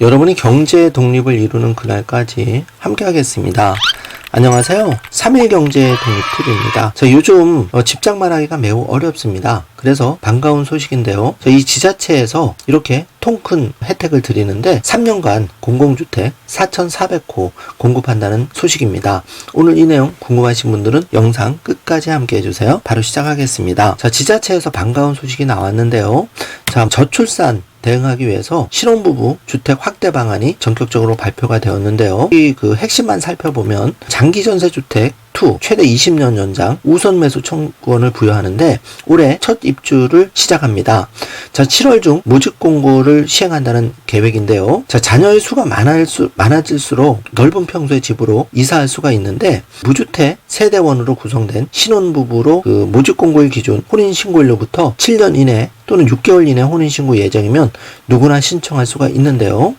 여러분이 경제 독립을 이루는 그날까지 함께 하겠습니다. 안녕하세요. 3일 경제 독립 TV입니다. 요즘 집장만 하기가 매우 어렵습니다. 그래서 반가운 소식인데요. 이 지자체에서 이렇게 통큰 혜택을 드리는데 3년간 공공주택 4,400호 공급한다는 소식입니다. 오늘 이 내용 궁금하신 분들은 영상 끝까지 함께 해주세요. 바로 시작하겠습니다. 지자체에서 반가운 소식이 나왔는데요. 저출산 대응하기 위해서 신혼부부 주택 확대 방안이 전격적으로 발표가 되었는데요. 이 핵심만 살펴보면 장기전세주택 2 최대 20년 연장 우선 매수 청구권을 부여하는데 올해 첫 입주를 시작합니다. 7월 중 모집 공고를 시행한다는 계획인데요. 자녀의 수가 많아질수록 넓은 평수의 집으로 이사할 수가 있는데 무주택 세대원으로 구성된 신혼부부로 모집 공고일 기준 혼인신고일로부터 7년 이내 또는 6개월 이내 혼인신고 예정이면 누구나 신청할 수가 있는데요.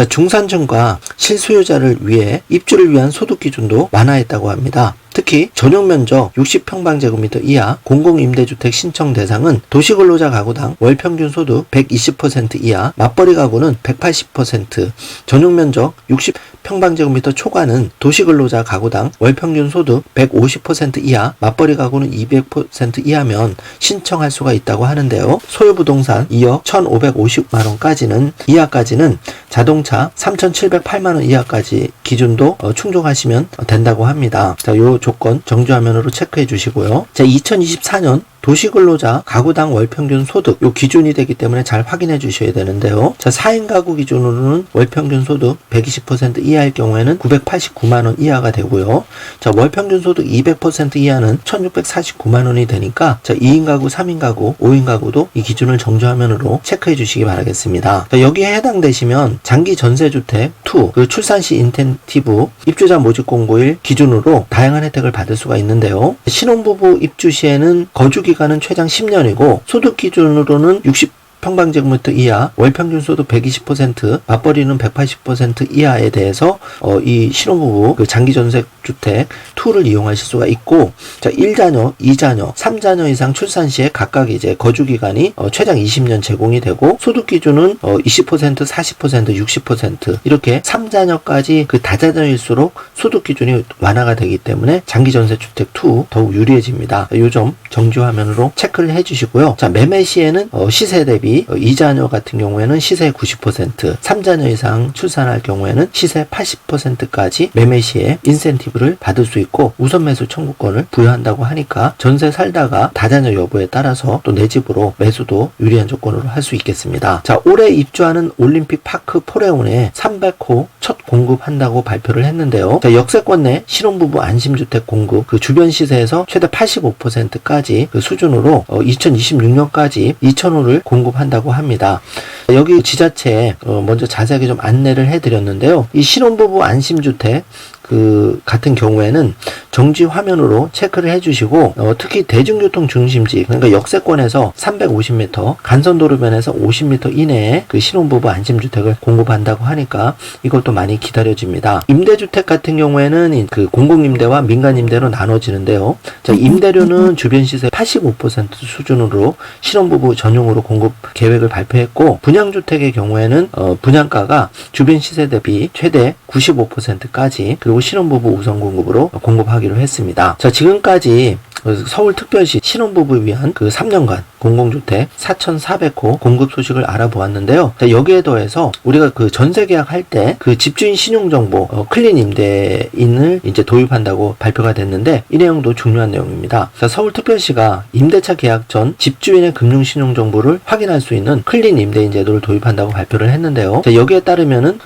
중산층과 실수요자를 위해 입주를 위한 소득 기준도 완화했다고 합니다. 특히 전용 면적 60평방제곱미터 이하 공공임대주택 신청 대상은 도시근로자 가구당 월평균 소득 120% 이하, 맞벌이 가구는 180%, 전용 면적 60평방제곱미터 초과는 도시근로자 가구당 월평균 소득 150% 이하, 맞벌이 가구는 200% 이하면 신청할 수가 있다고 하는데요. 소유부동산 2억 1,550만원까지는 이하까지는 자동차 3,708만원 이하까지 기준도 충족하시면 된다고 합니다. 요 조건 정주화면으로 체크해 주시고요. 2024년 도시근로자 가구당 월평균 소득 요 기준이 되기 때문에 잘 확인해 주셔야 되는데요. 4인 가구 기준으로는 월평균 소득 120% 이하일 경우에는 989만원 이하가 되고요. 월평균 소득 200% 이하는 1649만원이 되니까 2인 가구, 3인 가구, 5인 가구도 이 기준을 정주화면으로 체크해 주시기 바라겠습니다. 여기에 해당되시면 장기 전세주택 2 출산 시 인센티브 입주자 모집 공고일 기준으로 다양한 혜택을 받을 수가 있는데요. 신혼부부 입주 시에는 거주 기간은 최장 10년이고 소득 기준으로는 60평방제곱미터 이하, 월평균 소득 120%, 맞벌이는 180% 이하에 대해서 이 신혼부부 장기전세주택 2를 이용하실 수가 있고 1자녀, 2자녀, 3자녀 이상 출산 시에 각각 거주기간이 최장 20년 제공이 되고 소득 기준은 20%, 40%, 60% 이렇게 3자녀까지 다자녀일수록 소득 기준이 완화가 되기 때문에 장기전세주택 2 더욱 유리해집니다. 요 점 정주화면으로 체크를 해주시고요. 매매 시에는 시세 대비 2자녀 같은 경우에는 시세 90%, 3자녀 이상 출산할 경우에는 시세 80%까지 매매 시에 인센티브를 받을 수 있고 우선 매수 청구권을 부여한다고 하니까 전세 살다가 다자녀 여부에 따라서 또 내 집으로 매수도 유리한 조건으로 할 수 있겠습니다. 올해 입주하는 올림픽 파크 포레온에 300호 첫 공급한다고 발표를 했는데요. 역세권 내 신혼부부 안심주택 공급 주변 시세에서 최대 85%까지 수준으로 2026년까지 2,000호를 공급한다고 합니다. 여기 지자체에 먼저 자세하게 좀 안내를 해드렸는데요. 이 신혼부부 안심주택 같은 경우에는 정지 화면으로 체크를 해주시고 특히 대중교통 중심지 그러니까 역세권에서 350m 간선도로변에서 50m 이내에 신혼부부 안심주택을 공급한다고 하니까 이것도 많이 기다려집니다. 임대주택 같은 경우에는 공공임대와 민간임대로 나눠지는데요. 임대료는 주변 시세 85% 수준으로 신혼부부 전용으로 공급 계획을 발표했고 분양주택의 경우에는 분양가가 주변 시세 대비 최대 95%까지 그리고 신혼부부 우선 공급으로 공급하기로 했습니다. 지금까지 서울특별시 신혼부부를 위한 3년간 공공주택 4,400호 공급 소식을 알아보았는데요. 여기에 더해서 우리가 전세계약 할 때 집주인 신용정보 클린 임대인을 도입한다고 발표가 됐는데 이 내용도 중요한 내용입니다. 서울특별시가 임대차 계약 전 집주인의 금융신용정보를 확인할 수 있는 클린 임대인 제도를 도입한다고 발표를 했는데요. 여기에 따르면은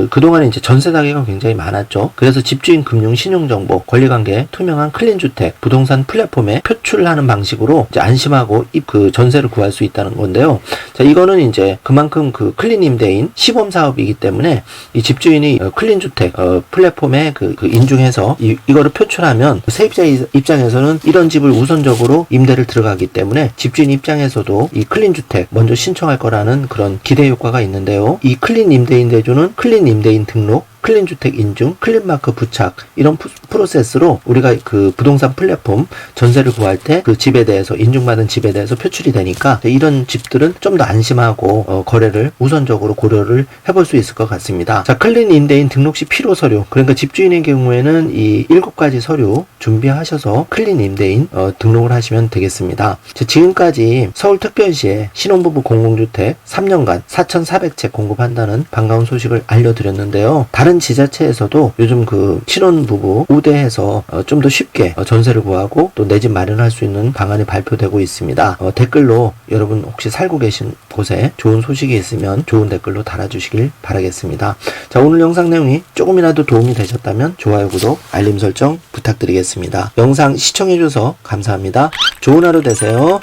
그동안에 전세 사기가 굉장히 많았죠. 그래서 집주인 금융신용정보 권리관계 투명한 클린주택 부동산 플랫폼에 표출하는 방식으로 안심하고 전세를 구할 수 있다는 건데요. 이거는 그만큼 클린 임대인 시범 사업이기 때문에 이 집주인이 클린 주택 플랫폼에 인증해서 이거를 표출하면 세입자 입장에서는 이런 집을 우선적으로 임대를 들어가기 때문에 집주인 입장에서도 이 클린 주택 먼저 신청할 거라는 그런 기대 효과가 있는데요. 이 클린 임대인 대조는 클린 임대인 등록 클린주택 인증, 클린마크 부착 이런 프로세스로 우리가 그 부동산 플랫폼 전세를 구할 때 그 집에 대해서 인증받은 집에 대해서 표출이 되니까 이런 집들은 좀 더 안심하고 거래를 우선적으로 고려를 해볼 수 있을 것 같습니다. 자, 클린 임대인 등록 시 필요 서류, 그러니까 집주인의 경우에는 이 7가지 서류 준비하셔서 클린 임대인 등록을 하시면 되겠습니다. 지금까지 서울특별시에 신혼부부 공공주택 3년간 4,400채 공급한다는 반가운 소식을 알려드렸는데요. 다른 지자체에서도 요즘 그 신혼부부 우대해서 좀 더 쉽게 전세를 구하고 또 내 집 마련할 수 있는 방안이 발표되고 있습니다. 댓글로 여러분 혹시 살고 계신 곳에 좋은 소식이 있으면 좋은 댓글로 달아주시길 바라겠습니다. 자, 오늘 영상 내용이 조금이라도 도움이 되셨다면 좋아요, 구독, 알림 설정 부탁드리겠습니다. 영상 시청해주셔서 감사합니다. 좋은 하루 되세요.